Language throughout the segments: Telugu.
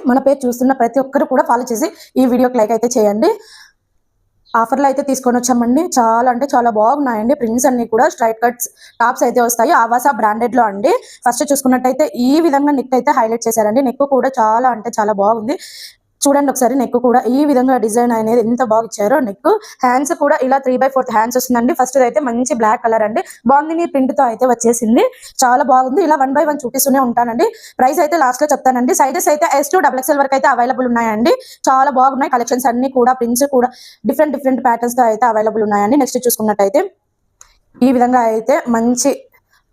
మన పేజ్ చూస్తున్న ప్రతి ఒక్కరు కూడా ఫాలో చేసి ఈ వీడియోకి లైక్ అయితే చేయండి. ఆఫర్లో అయితే తీసుకొని వచ్చామండి. చాలా అంటే చాలా బాగున్నాయండి. ప్రింట్స్ అన్ని కూడా స్ట్రైట్ కట్స్ టాప్స్ అయితే వస్తాయి. ఆవాసా బ్రాండెడ్ లో అండి. ఫస్ట్ చూసుకున్నట్టయితే ఈ విధంగా నెక్ అయితే హైలైట్ చేశారండి. నెక్ కూడా చాలా అంటే చాలా బాగుంది. చూడండి ఒకసారి నెక్ కూడా ఈ విధంగా డిజైన్ అనేది ఎంత బాగా ఇచ్చారో. నెక్ హ్యాండ్స్ కూడా ఇలా 3/4 హ్యాండ్స్ వస్తుందండి. ఫస్ట్ అయితే మంచి బ్లాక్ కలర్ అండి. బాగుంది ప్రింట్ తో అయితే వచ్చేసింది. చాలా బాగుంది. ఇలా 1 by 1 చూపిస్తూనే ఉంటానండి. ప్రైస్ అయితే లాస్ట్ లో చెప్తానండి. సైజెస్ అయితే S2 XXL వరకు అయితే అవైలబుల్ ఉన్నాయండి. చాలా బాగున్నాయి కలెక్షన్స్ అన్ని కూడా. ప్రింట్స్ కూడా డిఫరెంట్ ప్యాటర్న్స్ తో అయితే అవైలబుల్ ఉన్నాయండి. నెక్స్ట్ చూసుకున్నట్టయితే ఈ విధంగా అయితే మంచి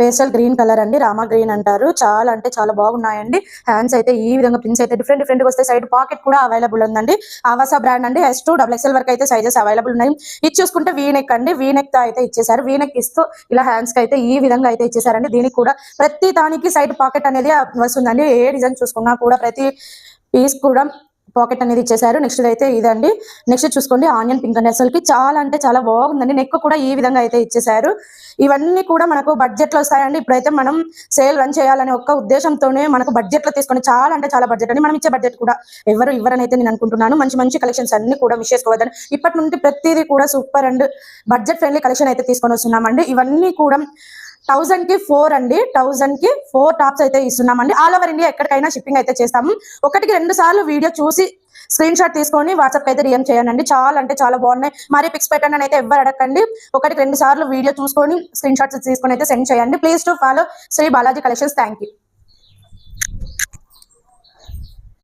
పేస్టల్ గ్రీన్ కలర్ అండి. రామా గ్రీన్ అంటారు. చాలా అంటే చాలా బాగున్నాయండి. హ్యాండ్స్ అయితే ఈ విధంగా ప్రింట్స్ అయితే డిఫరెంట్ వస్తాయి. సైడ్ పాకెట్ కూడా అవైలబుల్ ఉందండి. ఆవాసా బ్రాండ్ అండి. S2 XXL వరకు అయితే సైజెస్ అవైలబుల్ ఉన్నాయి. ఇది చూసుకుంటే వీనెక్ అండి. వీనెక్ తో అయితే ఇచ్చేసారు. వీనెక్ ఇస్తూ ఇలా హ్యాండ్స్ కి అయితే ఈ విధంగా అయితే ఇచ్చేసారండి. దీనికి కూడా ప్రతి దానికి సైడ్ పాకెట్ అనేది వస్తుందండి. ఏ డిజైన్ చూసుకున్నా కూడా ప్రతి పీస్ కూడా పాకెట్ అనేది ఇచ్చేసారు. నెక్స్ట్ అయితే ఇదండి. నెక్స్ట్ చూసుకోండి ఆనియన్ పింక్ అండి. అసలుకి చాలా అంటే చాలా బాగుందండి. నెక్ కూడా ఈ విధంగా అయితే ఇచ్చేసారు. ఇవన్నీ కూడా మనకు బడ్జెట్ లో వస్తాయండి. ఇప్పుడైతే మనం సేల్ రన్ చేయాలనే ఒక్క ఉద్దేశంతోనే మనకు బడ్జెట్ లో తీసుకొని చాలా అంటే చాలా బడ్జెట్ అండి. మనం ఇచ్చే బడ్జెట్ కూడా ఎవరు ఇవ్వరని అయితే నేను అనుకుంటున్నాను. మంచి కలెక్షన్స్ అన్ని కూడా మిస్ చేసుకోవద్దని ఇప్పటి నుండి ప్రతిదీ కూడా super and budget friendly collection అయితే తీసుకొని వస్తున్నామండి. ఇవన్నీ కూడా 1000 కి 4 అండి. 1000 కి 4 టాప్స్ అయితే ఇస్తున్నామండి. ఆల్ ఓవర్ ఇండియా ఎక్కడికైనా షిప్పింగ్ అయితే చేస్తాము. 1-2 సార్లు వీడియో చూసి స్క్రీన్ షాట్ తీసుకొని వాట్సాప్ అయితే డిఎం చేయండి. చాలా అంటే చాలా బాగున్నాయి. మరి పిక్స్ పెట్టండి అని అయితే ఎవరు అడగండి. 1-2 సార్లు వీడియో చూసుకొని స్క్రీన్ షాట్స్ తీసుకొని అయితే సెండ్ చేయండి. Please to follow Shri Balaji collections. Thank you.